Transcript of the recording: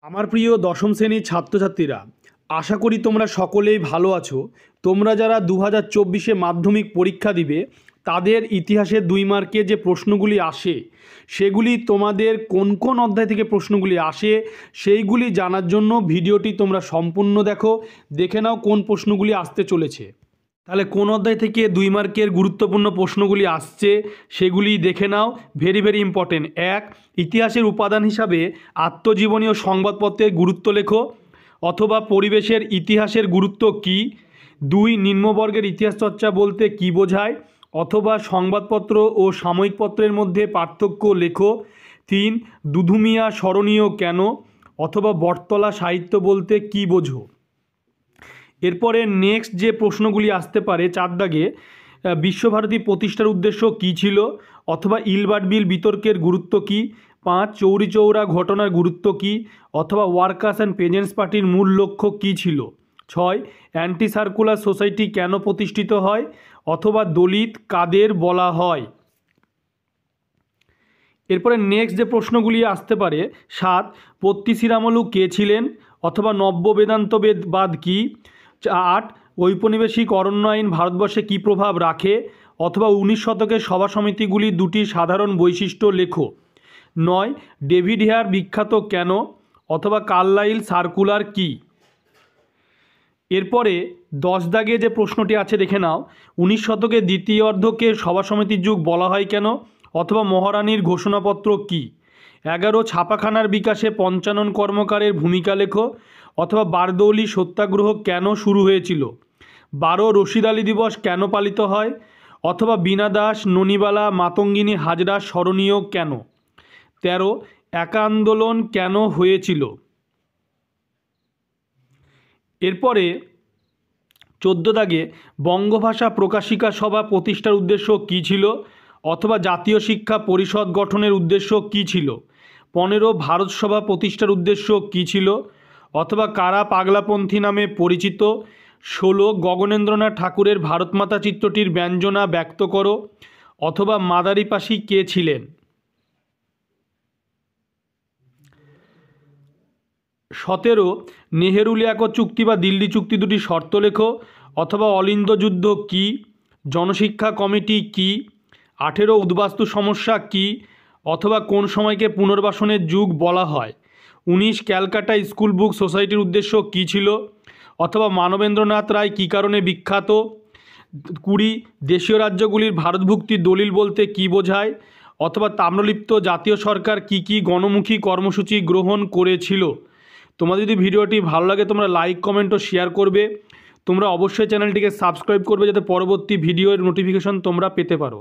আমার প্রিয় দশম শ্রেণীর ছাত্রছাত্রীরা, আশা করি তোমরা সকলেই ভালো আছো। তোমরা যারা 2024 মাধ্যমিক পরীক্ষা দিবে তাদের ইতিহাসের 2 মার্কে যে প্রশ্নগুলি আসে সেগুলি তোমাদের কোন কোন অধ্যায় থেকে প্রশ্নগুলি আসে সেইগুলি জানার জন্য ভিডিওটি তোমরা সম্পূর্ণ দেখে নাও কোন প্রশ্নগুলি আসতে চলেছে। তাহলে কোন অধ্যায় থেকে 2 মার্কের গুরুত্বপূর্ণ প্রশ্নগুলি আসছে সেগুলি দেখে নাও। Very very important. 1, ইতিহাসের উপাদান হিসাবে আত্মজীবনী ও সংবাদপত্রের গুরুত্ব লেখো, অথবা পরিবেশের ইতিহাসের গুরুত্ব কী। 2, নিম্নবর্গের ইতিহাস চর্চা বলতে কী বোঝায়, অথবা সংবাদপত্র ও সাময়িক পত্রের মধ্যে পার্থক্য লেখো। 3, দুধুমিয়া স্মরণীয় কেন, অথবা বটতলা সাহিত্য বলতে কী বোঝো। এরপরে নেক্সট যে প্রশ্নগুলি আসতে পারে 4 দাগে, বিশ্বভারতী প্রতিষ্ঠার উদ্দেশ্য কী ছিল, অথবা ইলবার্ট বিল বিতর্কের গুরুত্ব কী। 5, চৌরি চৌরা ঘটনার গুরুত্ব কী, অথবা ওয়ার্কার্স অ্যান্ড পেজেন্টস পার্টির মূল লক্ষ্য কী ছিল। 6, অ্যান্টি সার্কুলার সোসাইটি কেন প্রতিষ্ঠিত হয়, অথবা দলিত কাদের বলা হয়। এরপরে নেক্সট যে প্রশ্নগুলি আসতে পারে 7, পত্তি শ্রীরামলু কে ছিলেন, অথবা নব্য বেদান্তবাদ কী। 8, ঔপনিবেশিক অরণ্য আইন ভারতবর্ষে কী প্রভাব রাখে, অথবা 19 শতকের সভা সমিতিগুলির 2টি সাধারণ বৈশিষ্ট্য লেখো। 9, ডেভিড হেয়ার বিখ্যাত কেন, অথবা কার্লাইল সার্কুলার কী। এরপরে 10 দাগে যে প্রশ্নটি আছে দেখে নাও, 19 শতকের দ্বিতীয় অর্ধকে সভা সমিতির যুগ বলা হয় কেন, অথবা মহারানীর ঘোষণাপত্র কী। 11, ছাপাখানার বিকাশে পঞ্চানন কর্মকারের ভূমিকা লেখো, অথবা বারদৌলি সত্যাগ্রহ কেন শুরু হয়েছিল। 12, রশিদ আলী দিবস কেন পালিত হয়, অথবা বীণা দাস, ননিবালা, মাতঙ্গিনী হাজরা স্মরণীয় কেন। 13, একা আন্দোলন কেন হয়েছিল। এরপরে 14 দাগে বঙ্গভাষা প্রকাশিকা সভা প্রতিষ্ঠার উদ্দেশ্য কী ছিল, অথবা জাতীয় শিক্ষা পরিষদ গঠনের উদ্দেশ্য কী ছিল। 15, ভারত সভা প্রতিষ্ঠার উদ্দেশ্য কী ছিল, অথবা কারা পাগলাপন্থী নামে পরিচিত। 16, গগনেন্দ্রনাথ ঠাকুরের ভারতমাতা চিত্রটির ব্যঞ্জনা ব্যক্ত করো, অথবা মাদারিপাশি কে ছিলেন। 17, নেহেরু লিয়াকত চুক্তি বা দিল্লি চুক্তি দুটি শর্ত লেখো, অথবা অলিন্দ যুদ্ধ কী, জনশিক্ষা কমিটি কী। 18, উদ্বাস্তু সমস্যা কী, অথবা কোন সময়কে পুনর্বাসনের যুগ বলা হয়। 19, ক্যালকাটা স্কুল বুক সোসাইটির উদ্দেশ্য কী ছিল, অথবা মানবেন্দ্রনাথ রায় কী কারণে বিখ্যাত। 20, দেশীয় রাজ্যগুলির ভারতভুক্তির দলিল বলতে কী বোঝায়, অথবা তাম্রলিপ্ত জাতীয় সরকার কী কী গণমুখী কর্মসূচি গ্রহণ করেছিল। তোমাদের যদি ভিডিওটি ভালো লাগে তোমরা লাইক কমেন্ট ও শেয়ার করবে। তোমরা অবশ্যই চ্যানেলটিকে সাবস্ক্রাইব করবে যাতে পরবর্তী ভিডিওর নোটিফিকেশন তোমরা পেতে পারো।